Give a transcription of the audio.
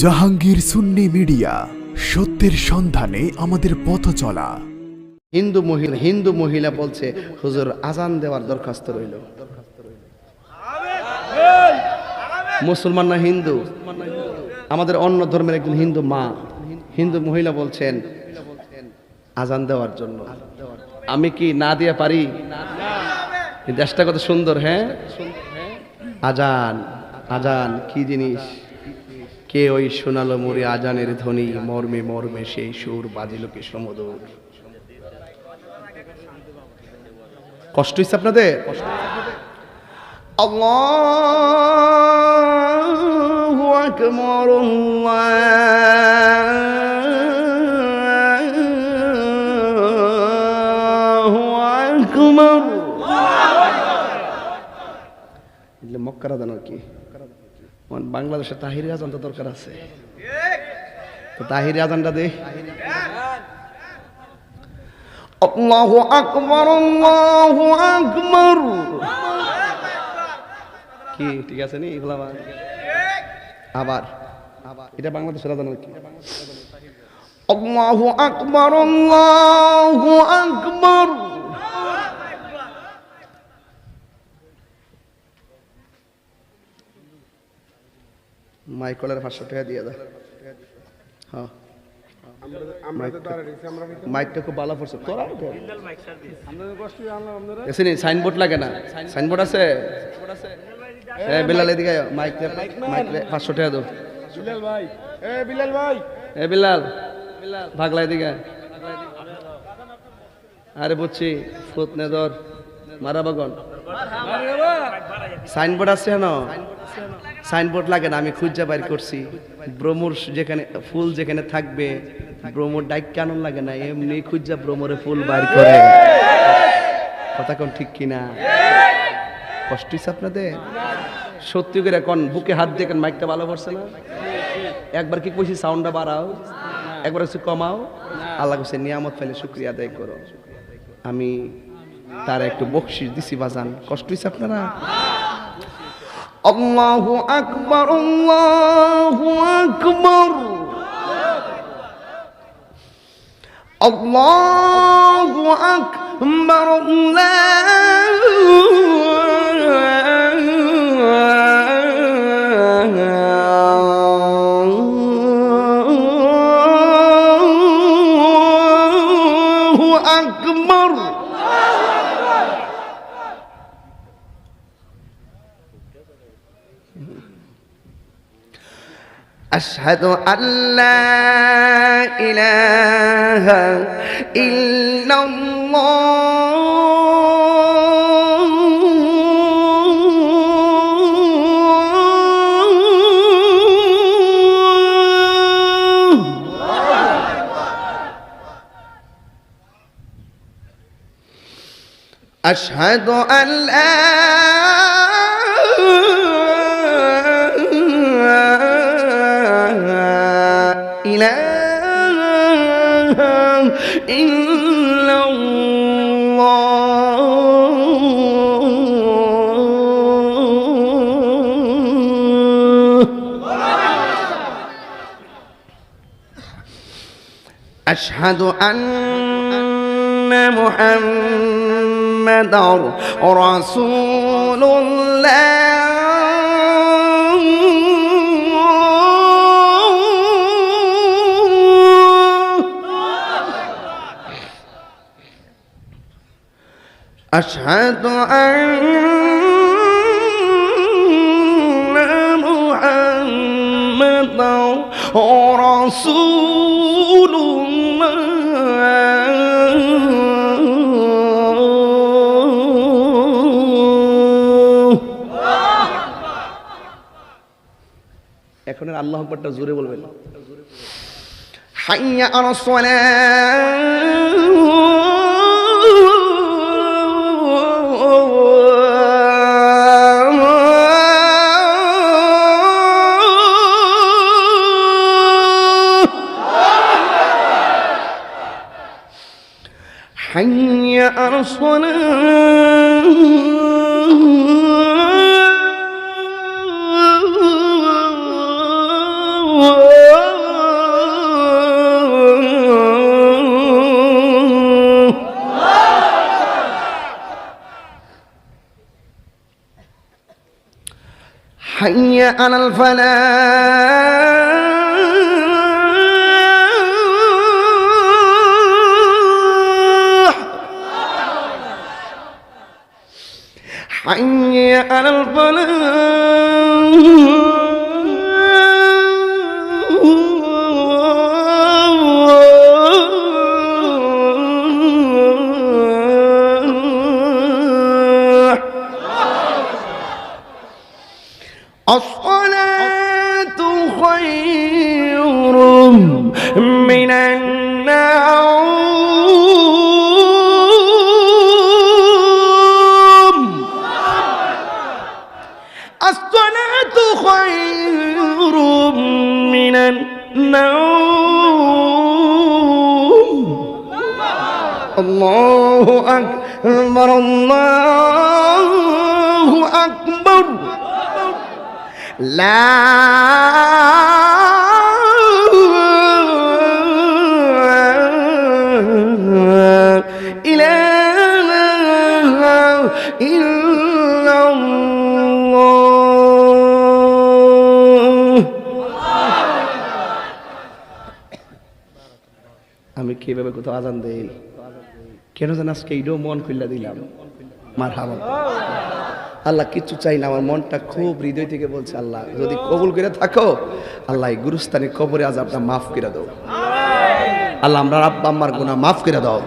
জাহাঙ্গীর সুন্নি media, সত্যের সন্ধানে আমাদের পথ চলা। হিন্দু মহিলা বলছে, হুজুর আজান দেওয়ার দরখাস্ত রইল। মুসলমান না হিন্দু? আমাদের অন্য ধর্মের একজন হিন্দু মহিলা বলছেন আজান দেওয়ার জন্য। আমি কি না দিয়ে পারি? দেশটা কত সুন্দর। হ্যাঁ, আজান আজান কি জিনিস? কে ওই শোনালো মোরে আজানের ধ্বনি, মর্মে মর্মে সেই সুর বাজিল কি সমদূর। কষ্ট হচ্ছে আপনাদের? আল্লাহু আকবার, আল্লাহু আকবার। এগুলো মক্কার আজান কি? বাংলাদেশে তাহিরি আজান তো দরকার আছে, তো তাহিরি আজানটা দে। আল্লাহু আকবার, আল্লাহু আকবার। কি ঠিক আছে নি? আবার এটা বাংলাদেশের আজান কি? আল্লাহু আকবার, আল্লাহু আকবার। মাইকলের 500 টাকা দিয়ে দাও। হ্যাঁ, মাইকটা খুব ভালো পড়ছে। সাইনবোর্ড লাগে না? সাইনবোর্ড আছে? বিলাল এদিকে মাইক 500 টাকা দাও। বিলাল ভাগলা এদিকে। আরে বুঝছি, ফুট নেদর মারা বাগন। সাইনবোর্ড আছে না? সাইনবোর্ড লাগে না, আমি খুঁজে বাইর করছি। ব্রহ্মর যেখানে ফুল যেখানে থাকবে, ব্রহ্মর ডাইক কেন লাগে না? এমনি খুঁজা ব্রহ্মরে ফুল বাইর করে। কথা কোন ঠিক কিনা? কষ্ট হচ্ছে আপনাদের? সত্যি করে কোন বুকে হাত দিয়ে মাইকটা ভালো পড়ছে না? একবার কি কইছি সাউন্ডটা বাড়াও, একবার হচ্ছে কমাও। আল্লাহ কাছে নিয়ামত পাইলে শুকরিয়া আদায় করো। আমি তার একটু বকশিশ দিছি বাজান। কষ্ট হচ্ছে আপনারা? আল্লাহু আকবার, আল্লাহু আকবার, আল্লাহু আকবার, আল্লাহু আকবার। أشهد أن لا إله إلا الله أشهد أن لا إله إلا الله أشهد أن محمدا رسول الله أشهد أن محمدا رسول الله। এখন আল্লাহু আকবারটা জোরে বলবেন। হাইয়া আলাস সালাহ, حي على الصلاة আলাল ফালাহ হাইয়া আলাল ফালাহ الصلاة خير من النوم الصلاة خير من النوم الله أكبر الله أكبر لا إله إلا الله আমি কিভাবে কোথাও আজান দেই কেন জান আজকে এইটাও মন খুললা দিলাম মারহাবা আল্লাহ কিচ্ছু চাই না আমার মনটা খুব হৃদয় থেকে বলছে আল্লাহ যদি কবুল করে থাকো আল্লাহ গুরুস্থানে কবরে আযাবটা মাফ করে দাও আল্লাহ আমরা আব্বা আম্মার গুনাহ মাফ করে দাও